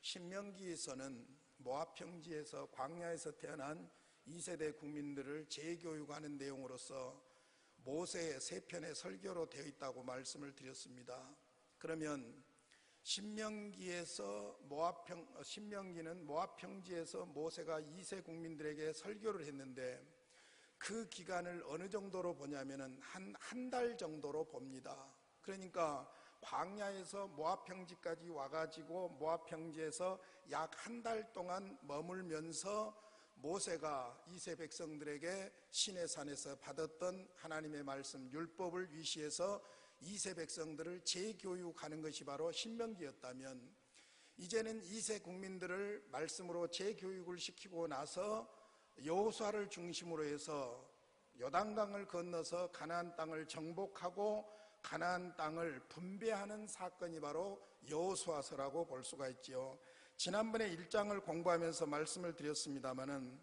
신명기에서는 모압 평지에서 광야에서 태어난 2세대 국민들을 재교육하는 내용으로서 모세의 세 편의 설교로 되어 있다고 말씀을 드렸습니다. 그러면 신명기는 모압 평지에서 모세가 2세 국민들에게 설교를 했는데 그 기간을 어느 정도로 보냐면은 한 달 정도로 봅니다. 그러니까 광야에서 모압 평지까지 와가지고 모압 평지에서 약 한 달 동안 머물면서 모세가 2세 백성들에게 시내산에서 받았던 하나님의 말씀 율법을 위시해서 2세 백성들을 재교육하는 것이 바로 신명기였다면, 이제는 2세 국민들을 말씀으로 재교육을 시키고 나서 여호수아를 중심으로 해서 요단강을 건너서 가나안 땅을 정복하고 가나안 땅을 분배하는 사건이 바로 여호수아서라고 볼 수가 있지요. 지난번에 1장을 공부하면서 말씀을 드렸습니다마는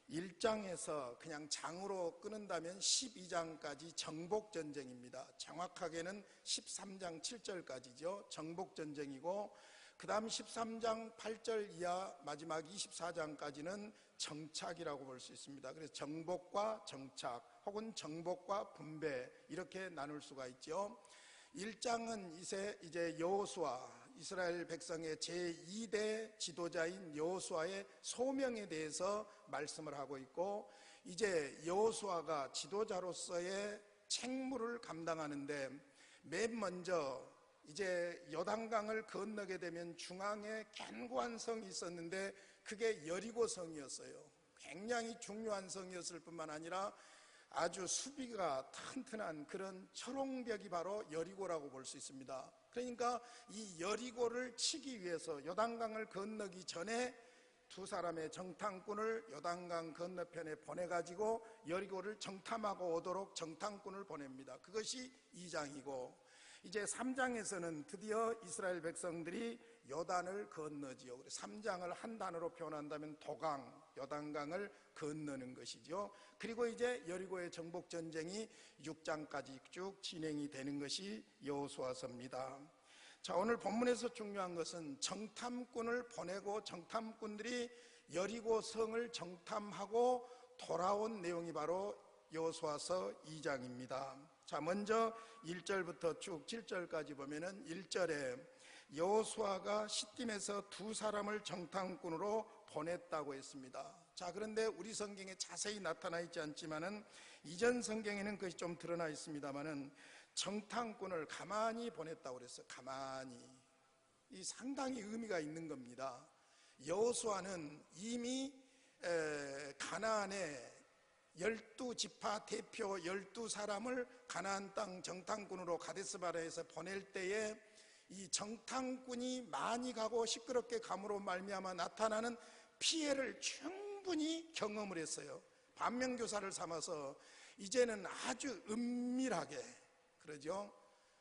1장에서 그냥 장으로 끊는다면 12장까지 정복전쟁입니다. 정확하게는 13장 7절까지죠. 정복전쟁이고, 그 다음 13장 8절 이하 마지막 24장까지는 정착이라고 볼 수 있습니다. 그래서 정복과 정착 혹은 정복과 분배 이렇게 나눌 수가 있죠. 1장은 이제 여호수아, 이스라엘 백성의 제2대 지도자인 여호수아의 소명에 대해서 말씀을 하고 있고, 이제 여호수아가 지도자로서의 책무를 감당하는데 맨 먼저 이제 요단강을 건너게 되면 중앙에 견고한 성이 있었는데 그게 여리고 성이었어요. 굉장히 중요한 성이었을 뿐만 아니라 아주 수비가 튼튼한 그런 철옹벽이 바로 여리고라고 볼 수 있습니다. 그러니까 이 여리고를 치기 위해서 요단강을 건너기 전에 두 사람의 정탐꾼을 요단강 건너편에 보내가지고 여리고를 정탐하고 오도록 정탐꾼을 보냅니다. 그것이 2장이고, 이제 3장에서는 드디어 이스라엘 백성들이 요단을 건너지요. 3장을 한 단어로 표현한다면 도강, 요단강을 건너는 것이죠. 그리고 이제 여리고의 정복전쟁이 6장까지 쭉 진행이 되는 것이 여호수아서입니다. 자, 오늘 본문에서 중요한 것은 정탐꾼을 보내고 정탐꾼들이 여리고 성을 정탐하고 돌아온 내용이 바로 여호수아서 2장입니다. 자, 먼저 1절부터 쭉 7절까지 보면은 1절에 여호수아가 시딤에서 두 사람을 정탐꾼으로 보냈다고 했습니다. 자, 그런데 우리 성경에 자세히 나타나 있지 않지만은 이전 성경에는 그것이 좀 드러나 있습니다만은 정탐꾼을 가만히 보냈다고 그랬어요. 가만히. 이 상당히 의미가 있는 겁니다. 여호수아는 이미 가나안에 12지파 대표 12사람을 가나안 땅 정탐꾼으로 가데스바네아에서 보낼 때에 이 정탐꾼이 많이 가고 시끄럽게 감으로 말미암아 나타나는 피해를 충분히 경험을 했어요. 반면교사를 삼아서 이제는 아주 은밀하게, 그러죠?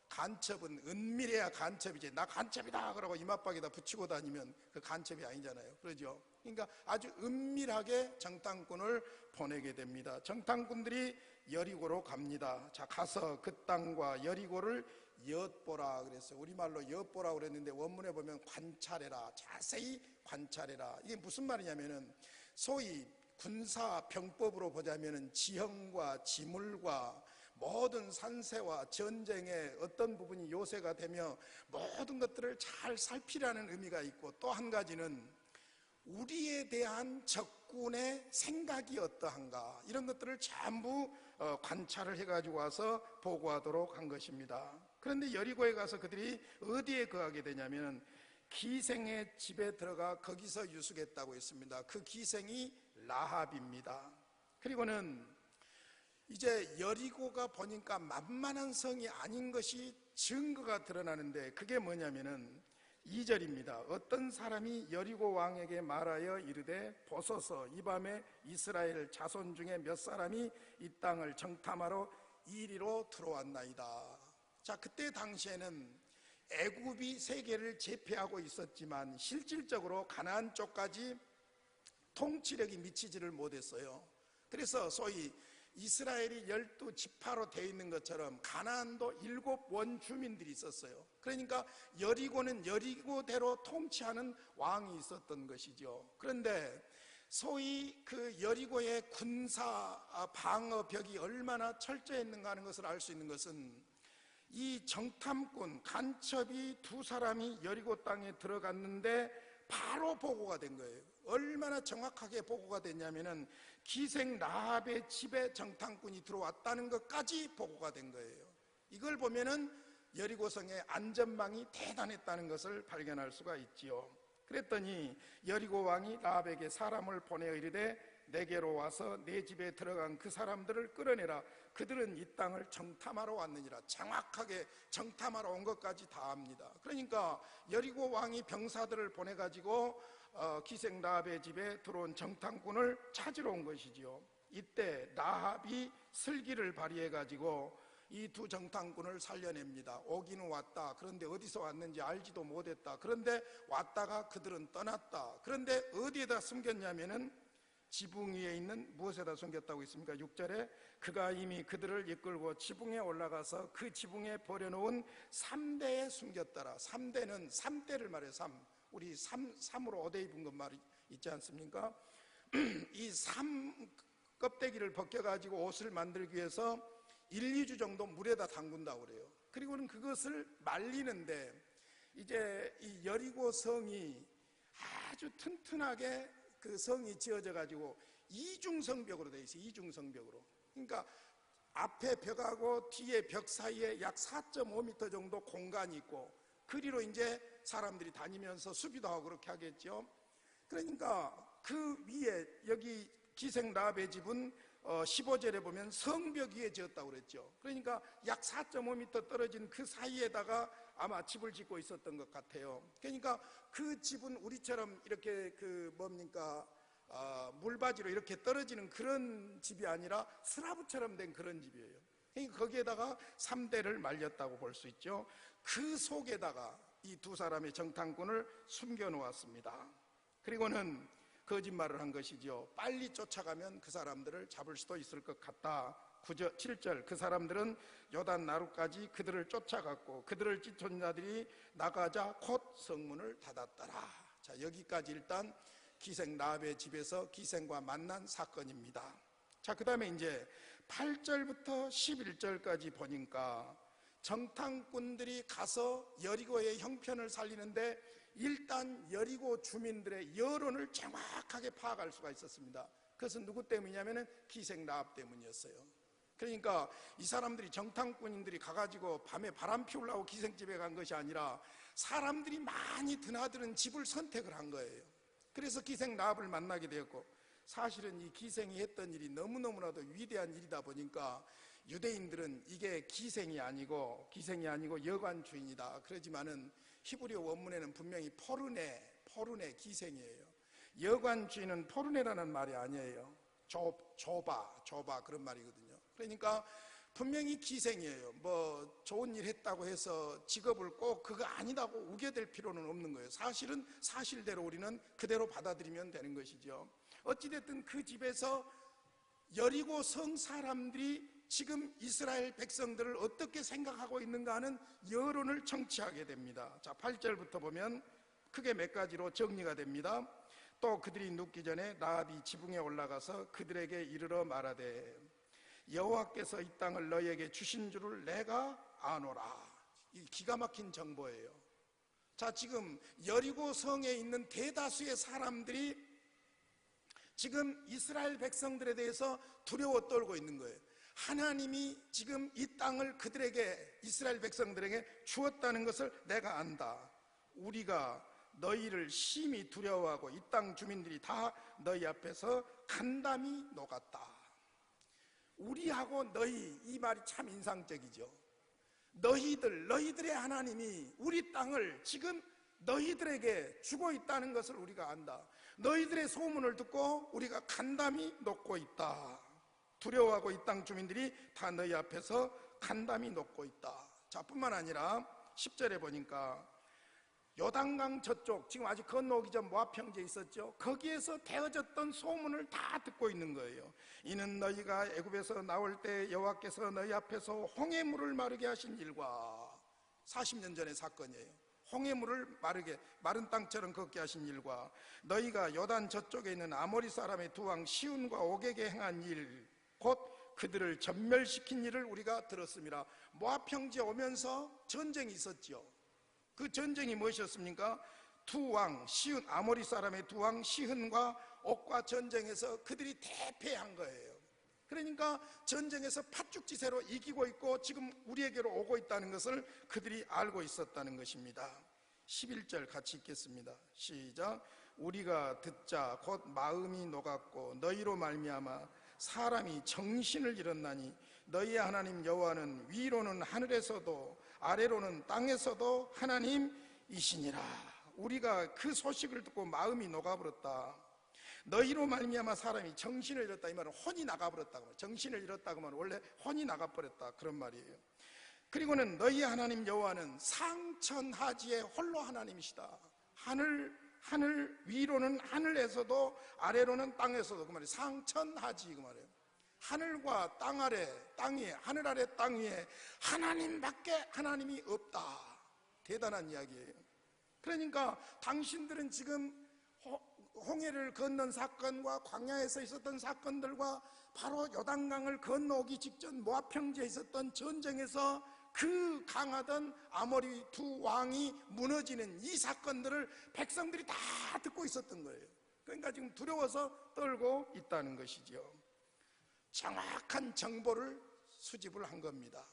간첩은 은밀해야 간첩이지, 나 간첩이다 그러고 이마박에다 붙이고 다니면 그 간첩이 아니잖아요. 그러죠? 그러니까 아주 은밀하게 정탐꾼을 보내게 됩니다. 정탐꾼들이 여리고로 갑니다. 자, 가서 그 땅과 여리고를 엿보라 그랬어요. 우리말로 엿보라 그랬는데 원문에 보면 관찰해라, 자세히 관찰해라. 이게 무슨 말이냐면은 소위 군사 병법으로 보자면은 지형과 지물과 모든 산세와 전쟁의 어떤 부분이 요새가 되며 모든 것들을 잘 살피라는 의미가 있고, 또 한 가지는 우리에 대한 적군의 생각이 어떠한가, 이런 것들을 전부 관찰을 해가지고 와서 보고하도록 한 것입니다. 그런데 여리고에 가서 그들이 어디에 거하게 되냐면 기생의 집에 들어가 거기서 유숙했다고 했습니다. 그 기생이 라합입니다. 그리고는 이제 여리고가 보니까 만만한 성이 아닌 것이 증거가 드러나는데, 그게 뭐냐면은 2절입니다. 어떤 사람이 여리고 왕에게 말하여 이르되 보소서, 이 밤에 이스라엘 자손 중에 몇 사람이 이 땅을 정탐하러 이리로 들어왔나이다. 자, 그때 당시에는 애굽이 세계를 제패하고 있었지만 실질적으로 가나안 쪽까지 통치력이 미치지를 못했어요. 그래서 소위 이스라엘이 12지파로 되어 있는 것처럼 가나안도 7원 주민들이 있었어요. 그러니까 여리고는 여리고대로 통치하는 왕이 있었던 것이죠. 그런데 소위 그 여리고의 군사 방어벽이 얼마나 철저했는가 하는 것을 알 수 있는 것은 이 정탐꾼 간첩이 2사람이 여리고 땅에 들어갔는데 바로 보고가 된 거예요. 얼마나 정확하게 보고가 됐냐면은 기생 라합의 집에 정탐꾼이 들어왔다는 것까지 보고가 된 거예요. 이걸 보면은 여리고성의 안전망이 대단했다는 것을 발견할 수가 있지요. 그랬더니 여리고 왕이 라합에게 사람을 보내어 이르되 내게로 와서 내 집에 들어간 그 사람들을 끌어내라. 그들은 이 땅을 정탐하러 왔느니라. 정확하게 정탐하러 온 것까지 다 합니다. 그러니까 여리고 왕이 병사들을 보내가지고 기생 라합의 집에 들어온 정탐꾼을 찾으러 온 것이지요. 이때 라합이 슬기를 발휘해가지고 이 2 정탐꾼을 살려냅니다. 오기는 왔다. 그런데 어디서 왔는지 알지도 못했다. 그런데 왔다가 그들은 떠났다. 그런데 어디에다 숨겼냐면은 지붕 위에 있는 무엇에다 숨겼다고 있습니까? 6절에 그가 이미 그들을 이끌고 지붕에 올라가서 그 지붕에 버려놓은 3대에 숨겼더라. 3대는 3대를 말해요. 3. 우리 3으로 어대 입은 것 말이 있지 않습니까? 이 3 껍데기를 벗겨가지고 옷을 만들기 위해서 1-2주 정도 물에다 담근다고 그래요. 그리고는 그것을 말리는데 이제 이 여리고 성이 아주 튼튼하게 그 성이 지어져 가지고 이중성벽으로 되어 있어요. 이중성벽으로. 그러니까 앞에 벽하고 뒤에 벽 사이에 약 4.5m 정도 공간이 있고 그리로 이제 사람들이 다니면서 수비도 하고 그렇게 하겠죠. 그러니까 그 위에 여기 기생 라합의 집은 15절에 보면 성벽 위에 지었다고 그랬죠. 그러니까 약 4.5m 떨어진 그 사이에다가 아마 집을 짓고 있었던 것 같아요. 그러니까 그 집은 우리처럼 이렇게 그 뭡니까 물바지로 이렇게 떨어지는 그런 집이 아니라 스라브처럼 된 그런 집이에요. 그러니까 거기에다가 3대를 말렸다고 볼 수 있죠. 그 속에다가 이 2사람의 정탐꾼을 숨겨 놓았습니다. 그리고는 거짓말을 한 것이죠. 빨리 쫓아가면 그 사람들을 잡을 수도 있을 것 같다. 7절 그 사람들은 요단 나루까지 그들을 쫓아갔고 그들을 쫓은 자들이 나가자 곧 성문을 닫았더라. 자, 여기까지 일단 기생 라합의 집에서 기생과 만난 사건입니다. 자, 그 다음에 이제 8절부터 11절까지 보니까 정탐꾼들이 가서 여리고의 형편을 살리는데 일단 여리고 주민들의 여론을 정확하게 파악할 수가 있었습니다. 그것은 누구 때문이냐면 기생 라합 때문이었어요. 그러니까 이 사람들이 정탐꾼인들이 가가지고 밤에 바람 피우려고 기생집에 간 것이 아니라 사람들이 많이 드나드는 집을 선택을 한 거예요. 그래서 기생 라합을 만나게 되었고, 사실은 이 기생이 했던 일이 너무너무나도 위대한 일이다 보니까 유대인들은 이게 기생이 아니고 여관주인이다 그러지만은 히브리어 원문에는 분명히 포르네 기생이에요. 여관주인은 포르네라는 말이 아니에요. 좁아 그런 말이거든요. 그러니까 분명히 기생이에요. 뭐 좋은 일 했다고 해서 직업을 꼭 그거 아니라고 우겨댈 필요는 없는 거예요. 사실은 사실대로 우리는 그대로 받아들이면 되는 것이죠. 어찌됐든 그 집에서 여리고 성 사람들이 지금 이스라엘 백성들을 어떻게 생각하고 있는가 하는 여론을 청취하게 됩니다. 자, 8절부터 보면 크게 몇 가지로 정리가 됩니다. 또 그들이 눕기 전에 라합이 지붕에 올라가서 그들에게 이르러 말하되 여호와께서 이 땅을 너희에게 주신 줄을 내가 아노라. 이 기가 막힌 정보예요. 자, 지금 여리고 성에 있는 대다수의 사람들이 지금 이스라엘 백성들에 대해서 두려워 떨고 있는 거예요. 하나님이 지금 이 땅을 그들에게, 이스라엘 백성들에게 주었다는 것을 내가 안다. 우리가 너희를 심히 두려워하고 이 땅 주민들이 다 너희 앞에서 간담이 녹았다. 우리하고 너희, 이 말이 참 인상적이죠. 너희들의 하나님이 우리 땅을 지금 너희들에게 주고 있다는 것을 우리가 안다. 너희들의 소문을 듣고 우리가 간담이 녹고 있다. 두려워하고 이 땅 주민들이 다 너희 앞에서 간담이 녹고 있다. 자, 뿐만 아니라 10절에 보니까 요단강 저쪽, 지금 아직 건너오기 전 모압 평지에 있었죠. 거기에서 되어졌던 소문을 다 듣고 있는 거예요. 이는 너희가 애굽에서 나올 때 여호와께서 너희 앞에서 홍해물을 마르게 하신 일과, 40년 전의 사건이에요. 홍해물을 마르게, 마른 땅처럼 걷게 하신 일과, 너희가 요단 저쪽에 있는 아모리 사람의 두 왕 시온과 옥에게 행한 일, 곧 그들을 전멸시킨 일을 우리가 들었습니다. 모압 평지에 오면서 전쟁이 있었죠. 그 전쟁이 무엇이었습니까? 두 왕, 시흔, 아모리 사람의 두 왕 시흔과 옥과 전쟁에서 그들이 대패한 거예요. 그러니까 전쟁에서 팥죽지세로 이기고 있고 지금 우리에게로 오고 있다는 것을 그들이 알고 있었다는 것입니다. 11절 같이 읽겠습니다. 시작. 우리가 듣자 곧 마음이 녹았고 너희로 말미암아 사람이 정신을 잃었나니 너희의 하나님 여호와는 위로는 하늘에서도 아래로는 땅에서도 하나님이시니라. 우리가 그 소식을 듣고 마음이 녹아버렸다. 너희로 말미암아 사람이 정신을 잃었다, 이 말은 혼이 나가버렸다. 정신을 잃었다고 하면 원래 혼이 나가버렸다, 그런 말이에요. 그리고는 너희 하나님 여호와는 상천하지의 홀로 하나님이시다. 하늘 위로는 하늘에서도 아래로는 땅에서도, 그 말이에요. 상천하지, 그 말이에요. 하늘과 땅 아래, 땅 위에, 하늘 아래 땅 위에 하나님밖에 하나님이 없다. 대단한 이야기예요. 그러니까 당신들은 지금 홍해를 건넌 사건과 광야에서 있었던 사건들과 바로 요단강을 건너오기 직전 모압 평지에 있었던 전쟁에서 그 강하던 아모리 두 왕이 무너지는 이 사건들을 백성들이 다 듣고 있었던 거예요. 그러니까 지금 두려워서 떨고 있다는 것이죠. 정확한 정보를 수집을 한 겁니다.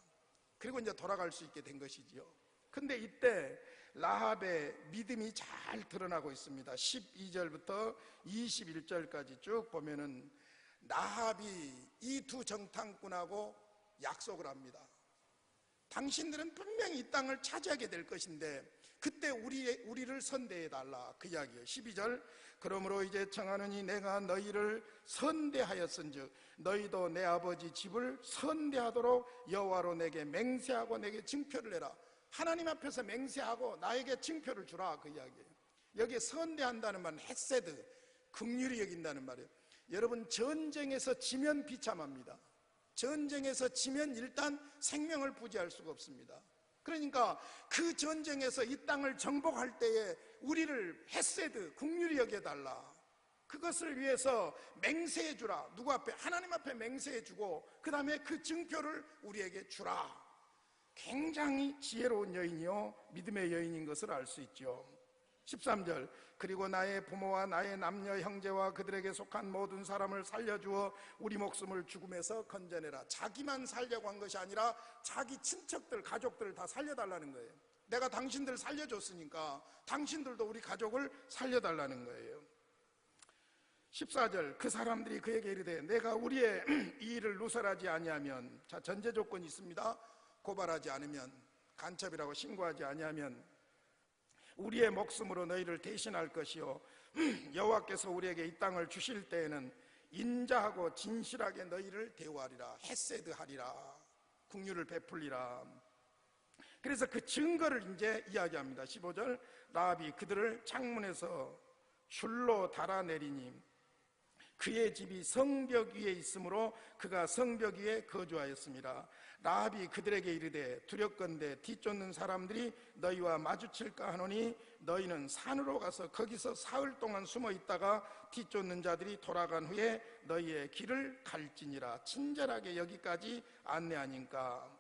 그리고 이제 돌아갈 수 있게 된 것이지요. 근데 이때 라합의 믿음이 잘 드러나고 있습니다. 12절부터 21절까지 쭉 보면은 라합이 이 두 정탐꾼하고 약속을 합니다. 당신들은 분명히 이 땅을 차지하게 될 것인데 그때 우리를 선대해달라, 그 이야기예요. 12절. 그러므로 이제 청하노니 내가 너희를 선대하였은즉 너희도 내 아버지 집을 선대하도록 여호와로 내게 맹세하고 내게 증표를 내라. 하나님 앞에서 맹세하고 나에게 증표를 주라, 그 이야기예요. 여기에 선대한다는 말은 헤세드, 긍휼히 여긴다는 말이에요. 여러분, 전쟁에서 지면 비참합니다. 전쟁에서 지면 일단 생명을 부지할 수가 없습니다. 그러니까 그 전쟁에서 이 땅을 정복할 때에 우리를 헤세드, 긍휼히 여겨달라. 그것을 위해서 맹세해 주라. 누구 앞에? 하나님 앞에 맹세해 주고 그 다음에 그 증표를 우리에게 주라. 굉장히 지혜로운 여인이요 믿음의 여인인 것을 알 수 있죠. 13절. 그리고 나의 부모와 나의 남녀 형제와 그들에게 속한 모든 사람을 살려주어 우리 목숨을 죽음에서 건져내라. 자기만 살려고 한 것이 아니라 자기 친척들, 가족들을 다 살려달라는 거예요. 내가 당신들 살려줬으니까 당신들도 우리 가족을 살려달라는 거예요. 14절. 그 사람들이 그에게 이르되 내가 우리의 이 일을 누설하지 아니하면, 자, 전제 조건이 있습니다. 고발하지 않으면, 간첩이라고 신고하지 아니하면 우리의 목숨으로 너희를 대신할 것이요 여호와께서 우리에게 이 땅을 주실 때에는 인자하고 진실하게 너희를 대우하리라. 헤세드하리라. 긍휼을 베풀리라. 그래서 그 증거를 이제 이야기합니다. 15절. 라합이 그들을 창문에서 줄로 달아내리니 그의 집이 성벽 위에 있으므로 그가 성벽 위에 거주하였습니다. 라합이 그들에게 이르되 두렵건대 뒤쫓는 사람들이 너희와 마주칠까 하노니 너희는 산으로 가서 거기서 사흘 동안 숨어 있다가 뒤쫓는 자들이 돌아간 후에 너희의 길을 갈지니라. 친절하게 여기까지 안내하니까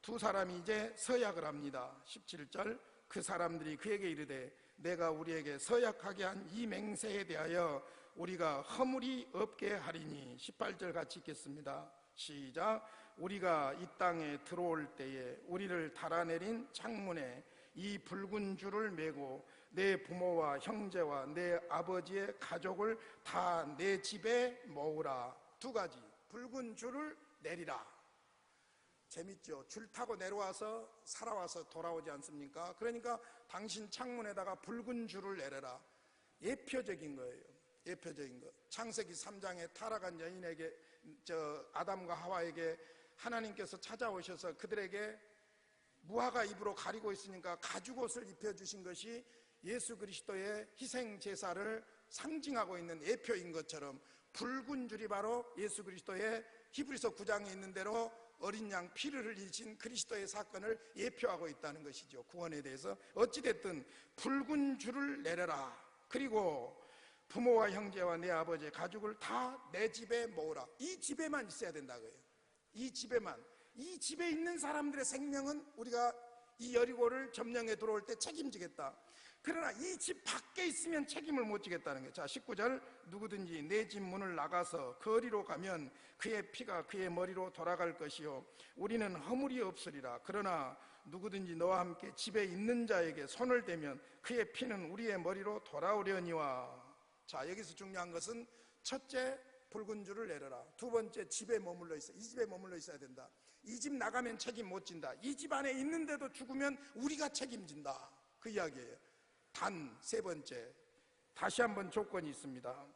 두 사람이 이제 서약을 합니다. 17절. 그 사람들이 그에게 이르되 내가 우리에게 서약하게 한 이 맹세에 대하여 우리가 허물이 없게 하리니. 18절 같이 읽겠습니다. 시작. 우리가 이 땅에 들어올 때에 우리를 달아내린 창문에 이 붉은 줄을 메고 내 부모와 형제와 내 아버지의 가족을 다 내 집에 모으라. 두 가지. 붉은 줄을 내리라. 재밌죠? 줄 타고 내려와서 살아와서 돌아오지 않습니까? 그러니까 당신 창문에다가 붉은 줄을 내려라. 예표적인 거예요. 예표적인 것. 창세기 3장에 타락한 여인에게, 아담과 하와에게 하나님께서 찾아오셔서 그들에게 무화과 잎으로 가리고 있으니까 가죽옷을 입혀주신 것이 예수 그리스도의 희생 제사를 상징하고 있는 예표인 것처럼 붉은 줄이 바로 예수 그리스도의 히브리서 9장에 있는 대로 어린 양 피를 흘리신 그리스도의 사건을 예표하고 있다는 것이죠. 구원에 대해서 어찌됐든 붉은 줄을 내려라. 그리고 부모와 형제와 내 아버지의 가족을 다 내 집에 모으라. 이 집에만 있어야 된다고요. 이 집에만. 이 집에 있는 사람들의 생명은 우리가 이 여리고를 점령해 들어올 때 책임지겠다. 그러나 이 집 밖에 있으면 책임을 못 지겠다는 거예요. 자, 19절, 누구든지 내 집 문을 나가서 거리로 가면 그의 피가 그의 머리로 돌아갈 것이요 우리는 허물이 없으리라. 그러나 누구든지 너와 함께 집에 있는 자에게 손을 대면 그의 피는 우리의 머리로 돌아오려니와. 자, 여기서 중요한 것은 첫째, 붉은 줄을 내려라. 두 번째, 집에 머물러 있어. 이 집에 머물러 있어야 된다. 이 집 나가면 책임 못 진다. 이 집 안에 있는데도 죽으면 우리가 책임진다. 그 이야기예요. 단 세 번째, 다시 한번 조건이 있습니다.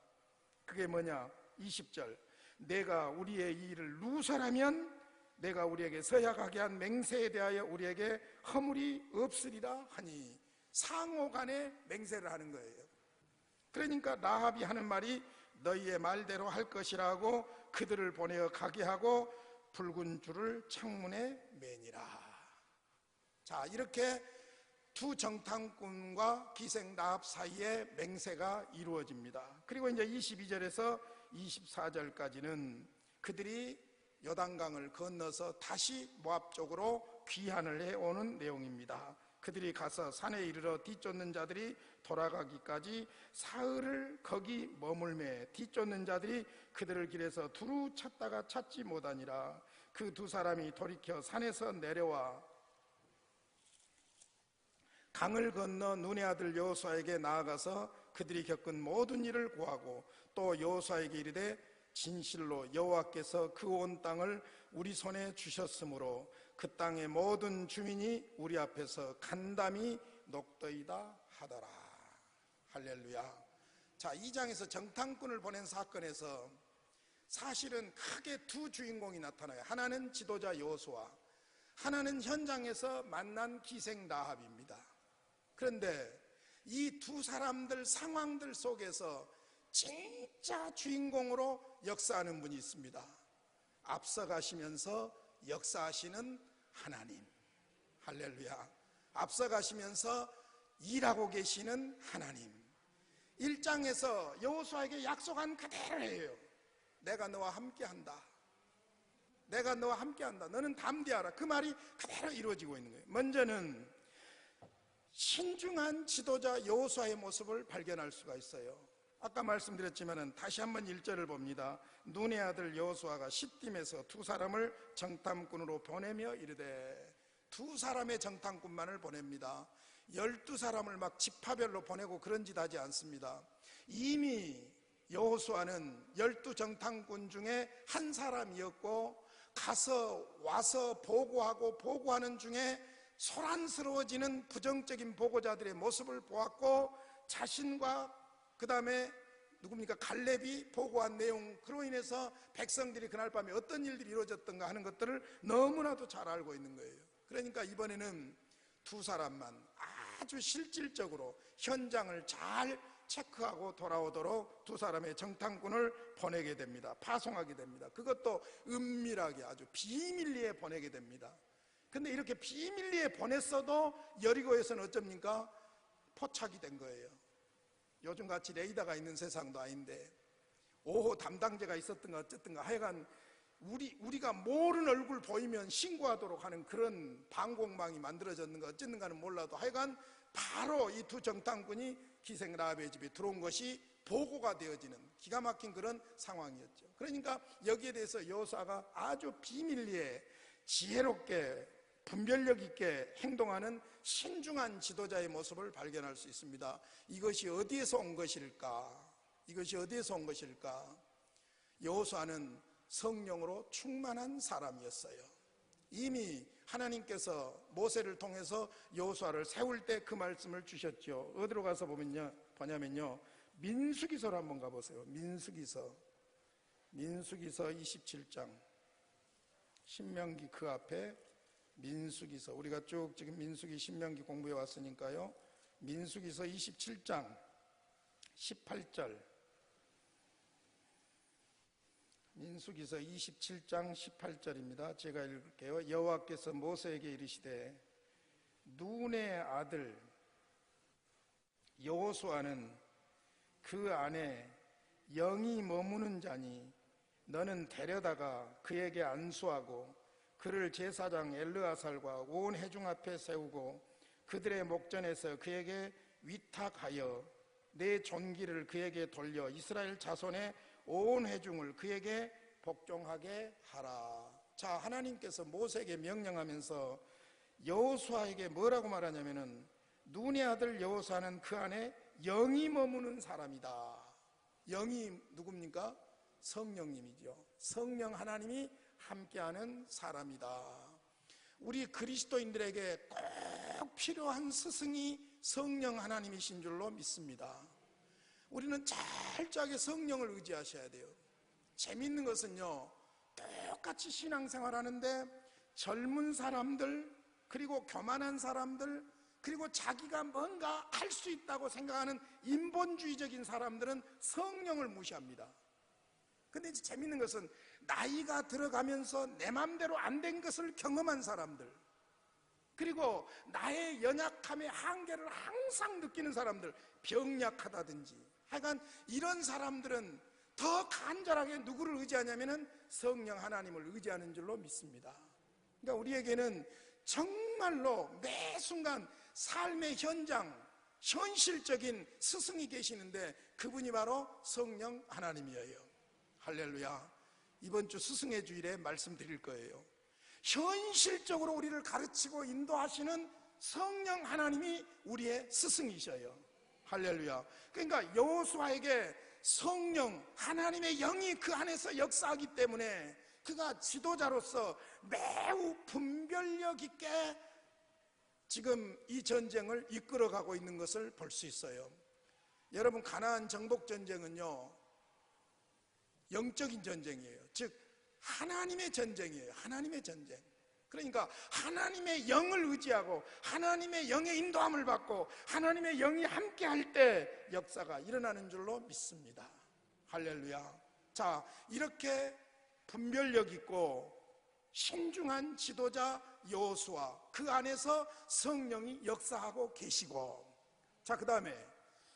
그게 뭐냐? 20절, 내가 우리의 이 일을 누설하면 내가 우리에게 서약하게 한 맹세에 대하여 우리에게 허물이 없으리라 하니. 상호간에 맹세를 하는 거예요. 그러니까 라합이 하는 말이 너희의 말대로 할 것이라고 그들을 보내어 가게 하고 붉은 줄을 창문에 매니라. 자, 이렇게 두 정탐꾼과 기생 라합 사이에 맹세가 이루어집니다. 그리고 이제 22절에서 24절까지는 그들이 요단강을 건너서 다시 모압 쪽으로 귀환을 해오는 내용입니다. 그들이 가서 산에 이르러 뒤쫓는 자들이 돌아가기까지 사흘을 거기 머물매 뒤쫓는 자들이 그들을 길에서 두루 찾다가 찾지 못하니라. 그 두 사람이 돌이켜 산에서 내려와 강을 건너 눈의 아들 여호수아에게 나아가서 그들이 겪은 모든 일을 고하고 또 여호수아에게 이르되 진실로 여호와께서 그 온 땅을 우리 손에 주셨으므로 그 땅의 모든 주민이 우리 앞에서 간담이 녹더이다 하더라. 할렐루야. 자, 이 장에서 정탐꾼을 보낸 사건에서 사실은 크게 두 주인공이 나타나요. 하나는 지도자 여호수아, 하나는 현장에서 만난 기생 라합입니다. 그런데 이 두 사람들 상황들 속에서 진짜 주인공으로 역사하는 분이 있습니다. 앞서가시면서 역사하시는 하나님. 할렐루야. 앞서가시면서 일하고 계시는 하나님. 1장에서 여호수아에게 약속한 그대로 해요. 내가 너와 함께한다. 내가 너와 함께한다. 너는 담대하라. 그 말이 그대로 이루어지고 있는 거예요. 먼저는 신중한 지도자 여호수아의 모습을 발견할 수가 있어요. 아까 말씀드렸지만 다시 한번 1절을 봅니다. 눈의 아들 여호수아가 시딤에서 두 사람을 정탐꾼으로 보내며 이르되. 두 사람의 정탐꾼만을 보냅니다. 12사람을 막 지파별로 보내고 그런 짓 하지 않습니다. 이미 여호수아는 12정탐꾼 중에 한 사람이었고 와서 보고하는 중에 소란스러워지는 부정적인 보고자들의 모습을 보았고 자신과 그 다음에 누굽니까? 갈렙이 보고한 내용, 그로 인해서 백성들이 그날 밤에 어떤 일들이 이루어졌던가 하는 것들을 너무나도 잘 알고 있는 거예요. 그러니까 이번에는 두 사람만 아주 실질적으로 현장을 잘 체크하고 돌아오도록 두 사람의 정탐꾼을 보내게 됩니다. 파송하게 됩니다. 그것도 은밀하게 아주 비밀리에 보내게 됩니다. 근데 이렇게 비밀리에 보냈어도 여리고에서는 어쩝니까? 포착이 된 거예요. 요즘같이 레이더가 있는 세상도 아닌데 오호 담당자가 있었던가 어쨌든가 하여간 우리가 모르는 얼굴 보이면 신고하도록 하는 그런 방공망이 만들어졌는가 어쨌는가는 몰라도 하여간 바로 이 두 정탐꾼이 기생 라합의 집에 들어온 것이 보고가 되어지는 기가 막힌 그런 상황이었죠. 그러니까 여기에 대해서 여호수아가 아주 비밀리에 지혜롭게 분별력 있게 행동하는 신중한 지도자의 모습을 발견할 수 있습니다. 이것이 어디에서 온 것일까? 이것이 어디에서 온 것일까? 여호수아는 성령으로 충만한 사람이었어요. 이미 하나님께서 모세를 통해서 여호수아를 세울 때 그 말씀을 주셨죠. 어디로 가서 보냐면요, 민수기서로 한번 가보세요. 민수기서 27장, 신명기 그 앞에 민수기서, 우리가 쭉 지금 민수기 신명기 공부해 왔으니까요, 민수기서 27장 18절, 민수기서 27장 18절입니다. 제가 읽을게요. 여호와께서 모세에게 이르시되 눈의 아들 여호수아는 그 안에 영이 머무는 자니 너는 데려다가 그에게 안수하고 그를 제사장 엘르아살과 온 회중 앞에 세우고 그들의 목전에서 그에게 위탁하여 내 존귀를 그에게 돌려 이스라엘 자손의 온 회중을 그에게 복종하게 하라. 자, 하나님께서 모세에게 명령하면서 여호수아에게 뭐라고 말하냐면은 눈의 아들 여호수아는 그 안에 영이 머무는 사람이다. 영이 누굽니까? 성령님이죠. 성령 하나님이 함께하는 사람이다. 우리 그리스도인들에게 꼭 필요한 스승이 성령 하나님이신 줄로 믿습니다. 우리는 철저하게 성령을 의지하셔야 돼요. 재밌는 것은요, 똑같이 신앙생활하는데 젊은 사람들, 그리고 교만한 사람들, 그리고 자기가 뭔가 할 수 있다고 생각하는 인본주의적인 사람들은 성령을 무시합니다. 근데 이제 재밌는 것은 나이가 들어가면서 내 맘대로 안 된 것을 경험한 사람들, 그리고 나의 연약함의 한계를 항상 느끼는 사람들, 병약하다든지 하여간 이런 사람들은 더 간절하게 누구를 의지하냐면은 성령 하나님을 의지하는 줄로 믿습니다. 그러니까 우리에게는 정말로 매 순간 삶의 현장, 현실적인 스승이 계시는데 그분이 바로 성령 하나님이에요. 할렐루야. 이번 주 스승의 주일에 말씀드릴 거예요. 현실적으로 우리를 가르치고 인도하시는 성령 하나님이 우리의 스승이셔요. 할렐루야. 그러니까 여호수아에게 성령 하나님의 영이 그 안에서 역사하기 때문에 그가 지도자로서 매우 분별력 있게 지금 이 전쟁을 이끌어가고 있는 것을 볼 수 있어요. 여러분, 가나안 정복 전쟁은요, 영적인 전쟁이에요. 즉 하나님의 전쟁이에요. 하나님의 전쟁. 그러니까 하나님의 영을 의지하고 하나님의 영의 인도함을 받고 하나님의 영이 함께 할 때 역사가 일어나는 줄로 믿습니다. 할렐루야. 자, 이렇게 분별력 있고 신중한 지도자 여호수아, 그 안에서 성령이 역사하고 계시고, 자, 그 다음에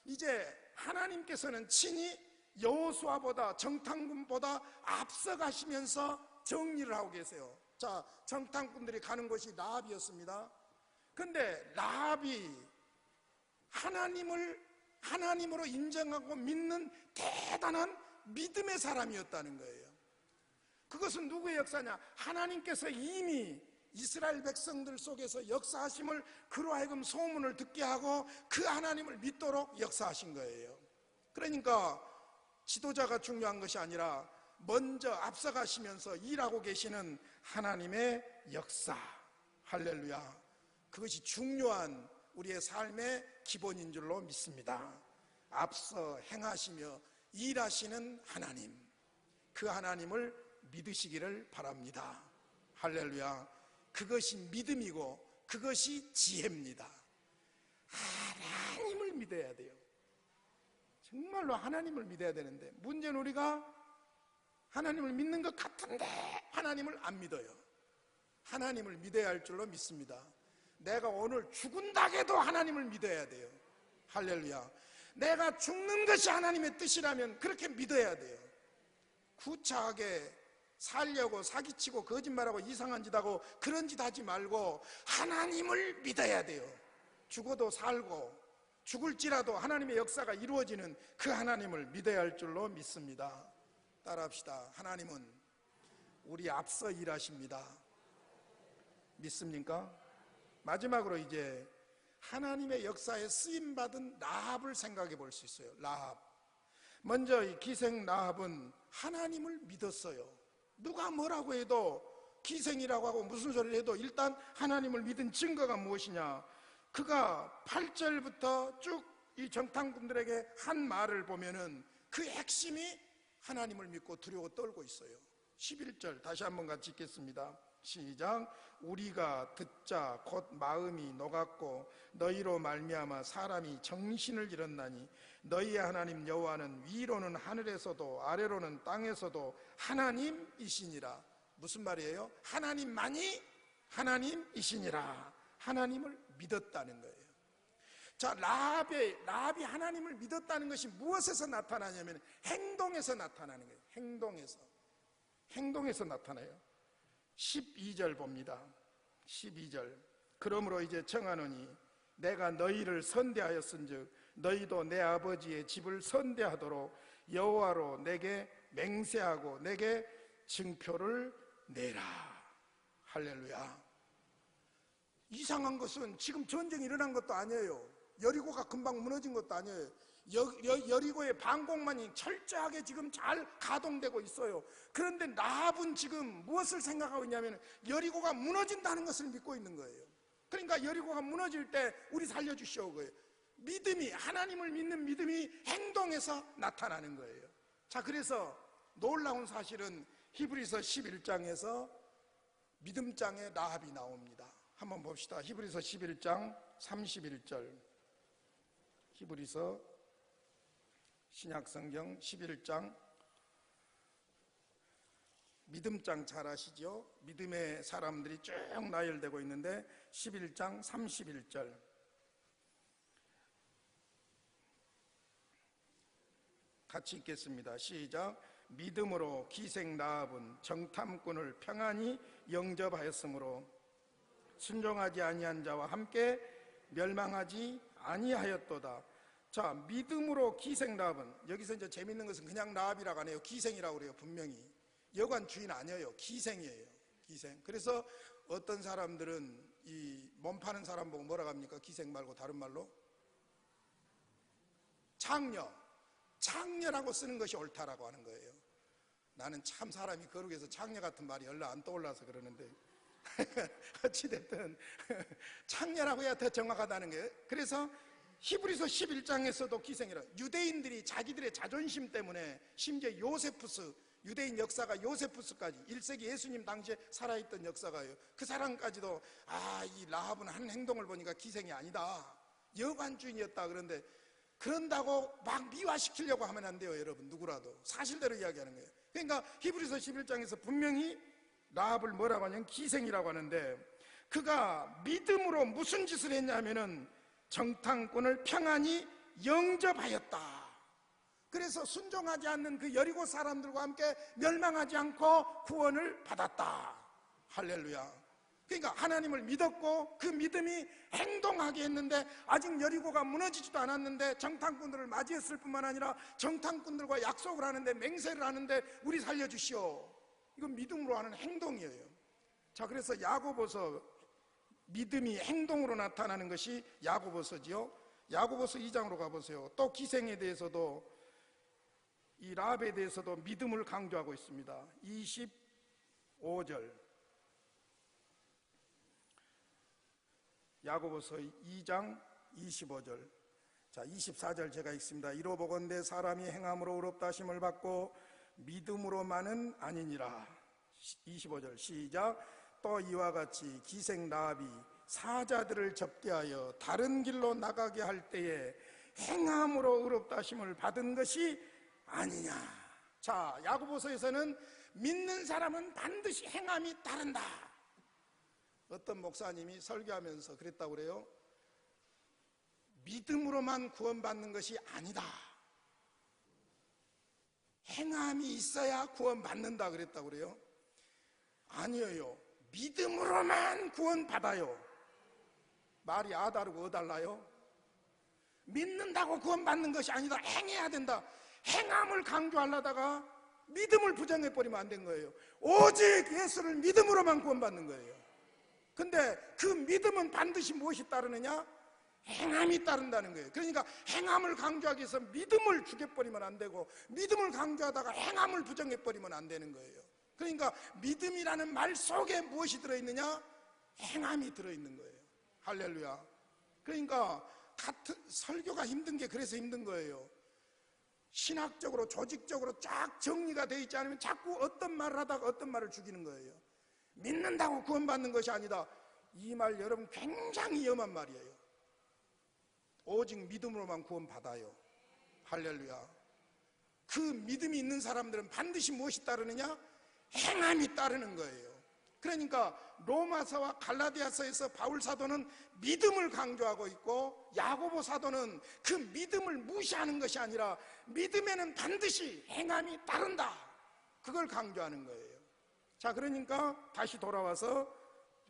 이제 하나님께서는 친히 여호수아보다, 정탐꾼보다 앞서가시면서 정리를 하고 계세요. 자, 정탐꾼들이 가는 곳이 라합이었습니다. 근데 라합이 하나님으로 인정하고 믿는 대단한 믿음의 사람이었다는 거예요. 그것은 누구의 역사냐? 하나님께서 이미 이스라엘 백성들 속에서 역사하심을 그로 하여금 소문을 듣게 하고 그 하나님을 믿도록 역사하신 거예요. 그러니까 지도자가 중요한 것이 아니라 먼저 앞서가시면서 일하고 계시는 하나님의 역사, 할렐루야, 그것이 중요한 우리의 삶의 기본인 줄로 믿습니다. 앞서 행하시며 일하시는 하나님, 그 하나님을 믿으시기를 바랍니다. 할렐루야. 그것이 믿음이고 그것이 지혜입니다. 하나님을 믿어야 돼요. 정말로 하나님을 믿어야 되는데 문제는 우리가 하나님을 믿는 것 같은데 하나님을 안 믿어요. 하나님을 믿어야 할 줄로 믿습니다. 내가 오늘 죽은다 해도 하나님을 믿어야 돼요. 할렐루야. 내가 죽는 것이 하나님의 뜻이라면 그렇게 믿어야 돼요. 구차하게 살려고 사기치고 거짓말하고 이상한 짓 하고 그런 짓 하지 말고 하나님을 믿어야 돼요. 죽어도 살고 죽을지라도 하나님의 역사가 이루어지는 그 하나님을 믿어야 할 줄로 믿습니다. 따라합시다. 하나님은 우리 앞서 일하십니다. 믿습니까? 마지막으로 이제 하나님의 역사에 쓰임받은 라합을 생각해 볼 수 있어요. 라합. 먼저 이 기생 라합은 하나님을 믿었어요. 누가 뭐라고 해도, 기생이라고 하고 무슨 소리를 해도 일단 하나님을 믿은 증거가 무엇이냐? 그가 8절부터 쭉 이 정탐꾼들에게 한 말을 보면은 그 핵심이 하나님을 믿고 두려워 떨고 있어요. 11절 다시 한번 같이 읽겠습니다. 시작. 우리가 듣자 곧 마음이 녹았고 너희로 말미암아 사람이 정신을 잃었나니 너희의 하나님 여호와는 위로는 하늘에서도 아래로는 땅에서도 하나님이시니라. 무슨 말이에요? 하나님만이 하나님이시니라. 하나님을 믿었다는 거예요. 자, 라합이 하나님을 믿었다는 것이 무엇에서 나타나냐면 행동에서 나타나는 거예요. 행동에서 나타나요. 12절 봅니다. 12절. 그러므로 이제 청하노니 내가 너희를 선대하였은즉 너희도 내 아버지의 집을 선대하도록 여호와로 내게 맹세하고 내게 증표를 내라. 할렐루야. 이상한 것은 지금 전쟁이 일어난 것도 아니에요. 여리고가 금방 무너진 것도 아니에요. 여리고의 방공망이 철저하게 지금 잘 가동되고 있어요. 그런데 라합은 지금 무엇을 생각하고 있냐면 여리고가 무너진다는 것을 믿고 있는 거예요. 그러니까 여리고가 무너질 때 우리 살려주시오 거예요. 믿음이, 하나님을 믿는 믿음이 행동에서 나타나는 거예요. 자, 그래서 놀라운 사실은 히브리서 11장에서 믿음장의 라합이 나옵니다. 한번 봅시다. 히브리서 11장 31절. 히브리서 신약성경 11장. 믿음장 잘 아시죠? 믿음의 사람들이 쭉 나열되고 있는데 11장 31절. 같이 읽겠습니다. 시작. 믿음으로 기생 라합은 정탐꾼을 평안히 영접하였으므로 순종하지 아니한 자와 함께 멸망하지 아니하였도다. 자, 믿음으로 기생 라합은, 여기서 이제 재밌는 것은 그냥 라합이라고 안 해요. 기생이라고 그래요. 분명히 여관 주인 아니에요. 기생이에요. 기생. 그래서 어떤 사람들은 이 몸 파는 사람 보고 뭐라고 합니까? 기생 말고 다른 말로 창녀라고 쓰는 것이 옳다라고 하는 거예요. 나는 참 사람이 거룩해서 창녀 같은 말이 연락 안 떠올라서 그러는데 어찌됐든 창녀라고 해야 더 정확하다는 거예요. 그래서 히브리서 11장에서도 기생이라, 유대인들이 자기들의 자존심 때문에 심지어 요세푸스, 유대인 역사가 요세푸스까지 1세기 예수님 당시에 살아있던 역사가요. 그 사람까지도 이 라합은 한 행동을 보니까 기생이 아니다, 여관주인이었다. 그런데 그런다고 막 미화시키려고 하면 안 돼요. 여러분, 누구라도 사실대로 이야기하는 거예요. 그러니까 히브리서 11장에서 분명히 라합을 뭐라고 하냐면 기생이라고 하는데, 그가 믿음으로 무슨 짓을 했냐면은 정탐꾼을 평안히 영접하였다. 그래서 순종하지 않는 그 여리고 사람들과 함께 멸망하지 않고 구원을 받았다. 할렐루야. 그러니까 하나님을 믿었고 그 믿음이 행동하게 했는데, 아직 여리고가 무너지지도 않았는데 정탐꾼들을 맞이했을 뿐만 아니라 정탐꾼들과 약속을 하는데, 맹세를 하는데 우리 살려주시오. 이건 믿음으로 하는 행동이에요. 자, 그래서 야고보서, 믿음이 행동으로 나타나는 것이 야고보서지요. 야고보서 2장으로 가보세요. 또 기생에 대해서도, 이 라합에 대해서도 믿음을 강조하고 있습니다. 25절. 야고보서 2장 25절. 자, 24절 제가 읽습니다. 이로보건대 사람이 행함으로 의롭다 하심을 받고 믿음으로만은 아니니라. 25절 시작. 또 이와 같이 기생 라합이 사자들을 접게 하여 다른 길로 나가게 할 때에 행함으로 의롭다 하심을 받은 것이 아니냐. 자, 야고보서에서는 믿는 사람은 반드시 행함이 따른다. 어떤 목사님이 설교하면서 그랬다고 그래요. 믿음으로만 구원받는 것이 아니다, 행함이 있어야 구원받는다 그랬다고 그래요. 아니에요. 믿음으로만 구원받아요. 말이 아다르고 어달라요. 믿는다고 구원받는 것이 아니다, 행해야 된다. 행함을 강조하려다가 믿음을 부정해버리면 안 된 거예요. 오직 예수를 믿음으로만 구원받는 거예요. 근데 그 믿음은 반드시 무엇이 따르느냐? 행함이 따른다는 거예요. 그러니까 행함을 강조하기 위해서 믿음을 죽여버리면 안 되고, 믿음을 강조하다가 행함을 부정해버리면 안 되는 거예요. 그러니까 믿음이라는 말 속에 무엇이 들어있느냐? 행함이 들어있는 거예요. 할렐루야. 그러니까 같은 설교가 힘든 게 그래서 힘든 거예요. 신학적으로 조직적으로 쫙 정리가 되어 있지 않으면 자꾸 어떤 말을 하다가 어떤 말을 죽이는 거예요. 믿는다고 구원받는 것이 아니다. 이 말 여러분 굉장히 위험한 말이에요. 오직 믿음으로만 구원받아요. 할렐루야. 그 믿음이 있는 사람들은 반드시 무엇이 따르느냐? 행함이 따르는 거예요. 그러니까 로마서와 갈라디아서에서 바울 사도는 믿음을 강조하고 있고, 야고보 사도는 그 믿음을 무시하는 것이 아니라 믿음에는 반드시 행함이 따른다, 그걸 강조하는 거예요. 자, 그러니까 다시 돌아와서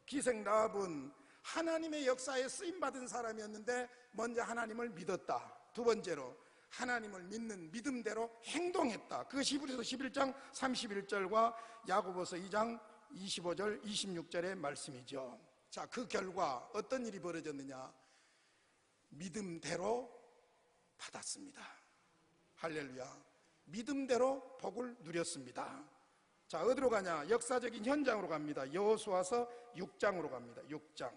기생 라합은 하나님의 역사에 쓰임받은 사람이었는데 먼저 하나님을 믿었다. 두 번째로 하나님을 믿는 믿음대로 행동했다. 그것이 히브리서 11장 31절과 야고보서 2장 25절 26절의 말씀이죠. 자, 그 결과 어떤 일이 벌어졌느냐? 믿음대로 받았습니다. 할렐루야. 믿음대로 복을 누렸습니다. 자, 어디로 가냐? 역사적인 현장으로 갑니다. 여호수아서 6장으로 갑니다. 6장.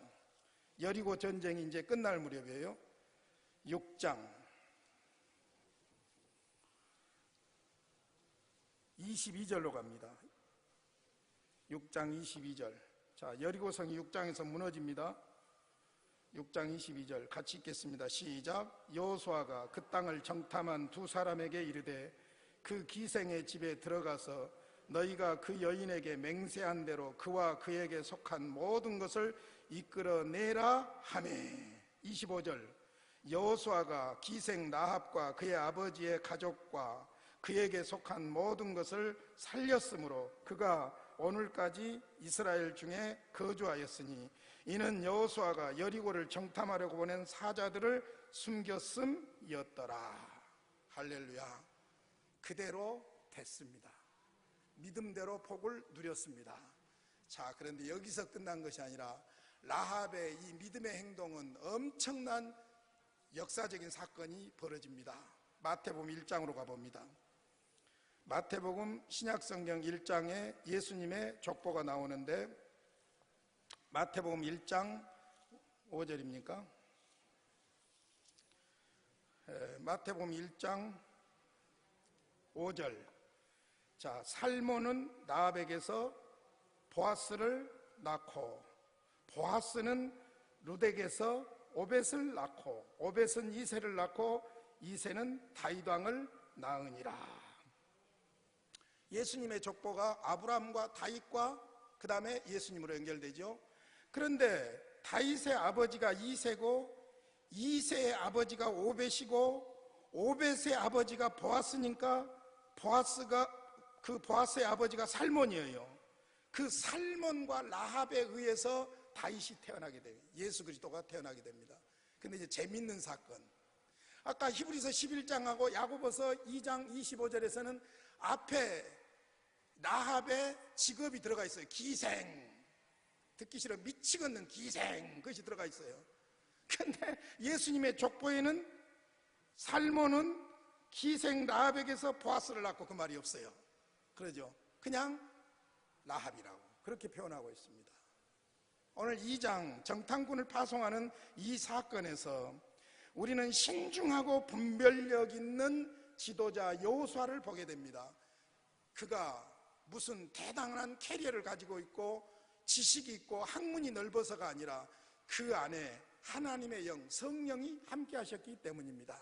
여리고 전쟁이 이제 끝날 무렵이에요. 6장 22절로 갑니다. 6장 22절. 자, 여리고성이 6장에서 무너집니다. 6장 22절 같이 읽겠습니다. 시작. 여호수아가 그 땅을 정탐한 두 사람에게 이르되 그 기생의 집에 들어가서 너희가 그 여인에게 맹세한 대로 그와 그에게 속한 모든 것을 이끌어내라 하매. 25절. 여호수아가 기생 라합과 그의 아버지의 가족과 그에게 속한 모든 것을 살렸으므로 그가 오늘까지 이스라엘 중에 거주하였으니 이는 여호수아가 여리고를 정탐하려고 보낸 사자들을 숨겼음이었더라. 할렐루야. 그대로 됐습니다. 믿음대로 복을 누렸습니다. 자, 그런데 여기서 끝난 것이 아니라 라합의 이 믿음의 행동은 엄청난 역사적인 사건이 벌어집니다. 마태복음 1장으로 가봅니다. 마태복음 신약성경 1장에 예수님의 족보가 나오는데, 마태복음 1장 5절입니까? 마태복음 1장 5절. 자, 살몬은 라합에게서 보아스를 낳고, 보아스는 룻에게서 오벳을 낳고, 오벳은 이새를 낳고, 이새는 다윗 왕을 낳으니라. 예수님의 족보가 아브라함과 다윗과 그 다음에 예수님으로 연결되죠. 그런데 다윗의 아버지가 이새고, 이새의 아버지가 오벳이고, 오벳의 아버지가 보아스니까 그 보아스의 아버지가 살몬이에요. 그 살몬과 라합에 의해서 다윗이 태어나게 됩니다. 예수 그리스도가 태어나게 됩니다. 근데 이제 재밌는 사건, 아까 히브리서 11장하고 야고보서 2장 25절에서는 앞에 라합의 직업이 들어가 있어요. 기생. 듣기 싫어 미치겠는 기생, 그것이 들어가 있어요. 근데 예수님의 족보에는 살몬은 기생 라합에게서 보아스를 낳고 그 말이 없어요. 그러죠. 그냥 라합이라고 그렇게 표현하고 있습니다. 오늘 2장 정탐꾼을 파송하는 이 사건에서 우리는 신중하고 분별력 있는 지도자 여호수아를 보게 됩니다. 그가 무슨 대단한 캐리어를 가지고 있고 지식이 있고 학문이 넓어서가 아니라 그 안에 하나님의 영, 성령이 함께 하셨기 때문입니다.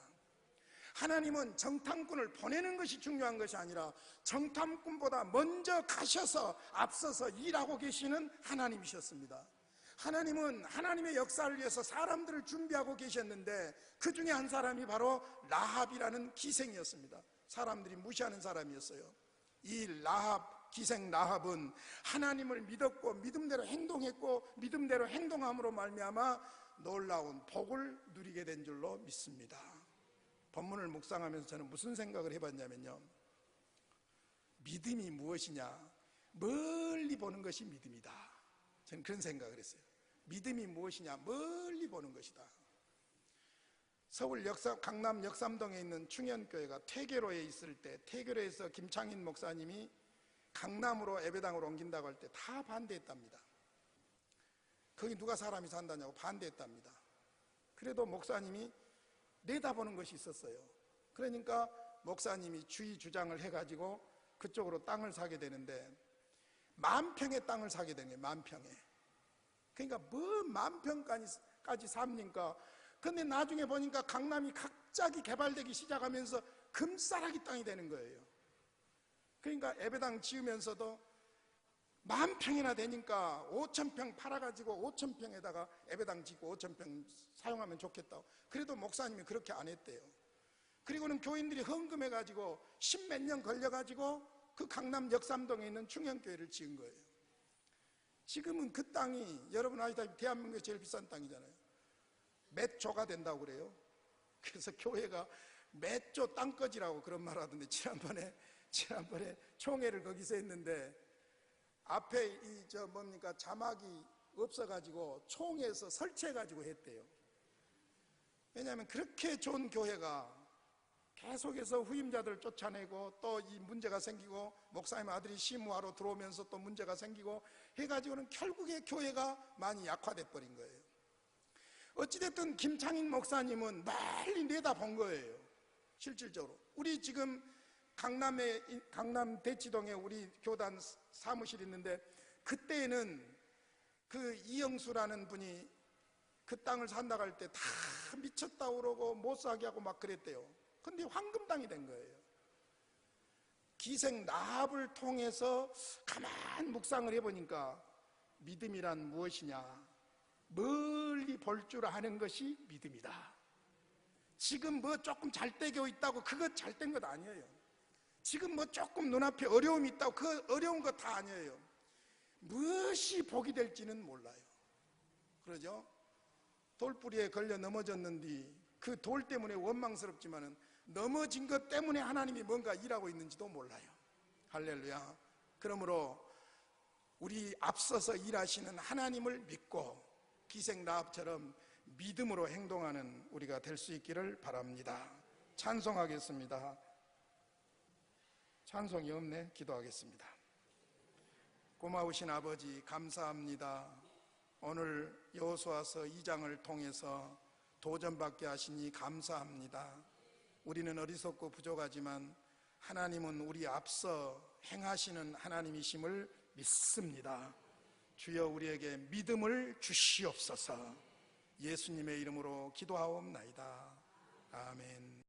하나님은 정탐꾼을 보내는 것이 중요한 것이 아니라 정탐꾼보다 먼저 가셔서 앞서서 일하고 계시는 하나님이셨습니다. 하나님은 하나님의 역사를 위해서 사람들을 준비하고 계셨는데 그 중에 한 사람이 바로 라합이라는 기생이었습니다. 사람들이 무시하는 사람이었어요. 이 라합, 기생 라합은 하나님을 믿었고 믿음대로 행동했고 믿음대로 행동함으로 말미암아 놀라운 복을 누리게 된 줄로 믿습니다. 본문을 묵상하면서 저는 무슨 생각을 해봤냐면요, 믿음이 무엇이냐? 멀리 보는 것이 믿음이다. 저는 그런 생각을 했어요. 믿음이 무엇이냐? 멀리 보는 것이다. 서울 강남 역삼동에 있는 충현교회가 퇴계로에 있을 때, 퇴계로에서 김창인 목사님이 강남으로 예배당으로 옮긴다고 할 때 다 반대했답니다. 거기 누가 사람이 산다냐고 반대했답니다. 그래도 목사님이 내다보는 것이 있었어요. 그러니까 목사님이 주의 주장을 해가지고 그쪽으로 땅을 사게 되는데, 10,000평의 땅을 사게 된 거예요. 10,000평에. 그러니까 뭐 10,000평까지 삽니까? 근데 나중에 보니까 강남이 갑자기 개발되기 시작하면서 금싸라기 땅이 되는 거예요. 그러니까 예배당 지으면서도 10,000평이나 되니까 5,000평 팔아가지고 5,000평에다가 예배당 짓고 5,000평 사용하면 좋겠다고. 그래도 목사님이 그렇게 안 했대요. 그리고는 교인들이 헌금해가지고 10몇 년 걸려가지고 그 강남 역삼동에 있는 충현교회를 지은 거예요. 지금은 그 땅이 여러분 아시다시피 대한민국의 제일 비싼 땅이잖아요. 몇 조가 된다고 그래요. 그래서 교회가 몇 조 땅거지라고 그런 말 하던데, 지난번에 총회를 거기서 했는데 앞에 자막이 없어가지고 총회에서 설치해가지고 했대요. 왜냐하면 그렇게 좋은 교회가 계속해서 후임자들을 쫓아내고 또 이 문제가 생기고 목사님 아들이 시무하러 들어오면서 또 문제가 생기고 해가지고는 결국에 교회가 많이 약화돼 버린 거예요. 어찌됐든 김창익 목사님은 멀리 내다본 거예요. 실질적으로 우리 지금 강남 대치동에 우리 교단 사무실이 있는데, 그때는 그 이영수라는 분이 그 땅을 산다고 할 때 다 미쳤다고 그러고 못 사게 하고 막 그랬대요. 근데 황금땅이 된 거예요. 기생 나합을 통해서 가만 묵상을 해보니까 믿음이란 무엇이냐, 멀리 볼 줄 아는 것이 믿음이다. 지금 뭐 조금 잘 되고 있다고 그거 잘 된 것 아니에요. 지금 뭐 조금 눈앞에 어려움이 있다고 그 어려운 거 다 아니에요. 무엇이 복이 될지는 몰라요. 그러죠? 돌뿌리에 걸려 넘어졌는데 그 돌 때문에 원망스럽지만은 넘어진 것 때문에 하나님이 뭔가 일하고 있는지도 몰라요. 할렐루야. 그러므로 우리 앞서서 일하시는 하나님을 믿고 기생나합처럼 믿음으로 행동하는 우리가 될 수 있기를 바랍니다. 찬송하겠습니다. 찬송이 없네. 기도하겠습니다. 고마우신 아버지 감사합니다. 오늘 여호수아서 2장을 통해서 도전받게 하시니 감사합니다. 우리는 어리석고 부족하지만 하나님은 우리 앞서 행하시는 하나님이심을 믿습니다. 주여 우리에게 믿음을 주시옵소서. 예수님의 이름으로 기도하옵나이다. 아멘.